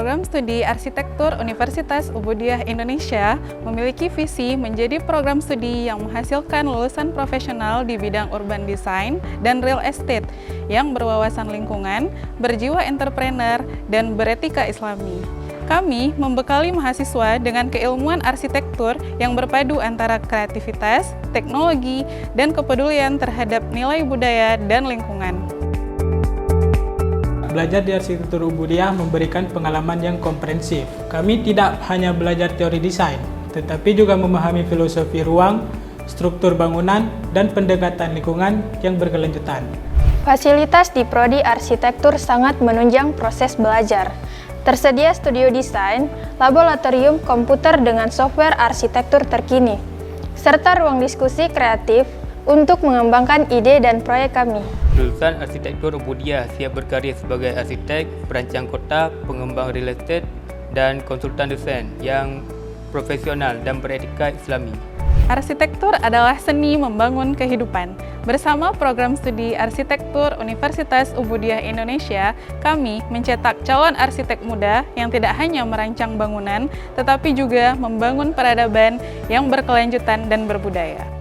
Program Studi Arsitektur Universitas Ubudiyah Indonesia memiliki visi menjadi program studi yang menghasilkan lulusan profesional di bidang urban design dan real estate yang berwawasan lingkungan, berjiwa entrepreneur, dan beretika Islami. Kami membekali mahasiswa dengan keilmuan arsitektur yang berpadu antara kreativitas, teknologi, dan kepedulian terhadap nilai budaya dan lingkungan. Belajar di Arsitektur Ubudiyah memberikan pengalaman yang komprehensif. Kami tidak hanya belajar teori desain, tetapi juga memahami filosofi ruang, struktur bangunan, dan pendekatan lingkungan yang berkelanjutan. Fasilitas di Prodi Arsitektur sangat menunjang proses belajar. Tersedia studio desain, laboratorium komputer dengan software arsitektur terkini, serta ruang diskusi kreatif untuk mengembangkan ide dan proyek kami. Lulusan Arsitektur Ubudiyah siap berkarya sebagai arsitek, perancang kota, pengembang real estate, dan konsultan desain yang profesional dan beretika Islami. Arsitektur adalah seni membangun kehidupan. Bersama program studi Arsitektur Universitas Ubudiyah Indonesia, kami mencetak calon arsitek muda yang tidak hanya merancang bangunan, tetapi juga membangun peradaban yang berkelanjutan dan berbudaya.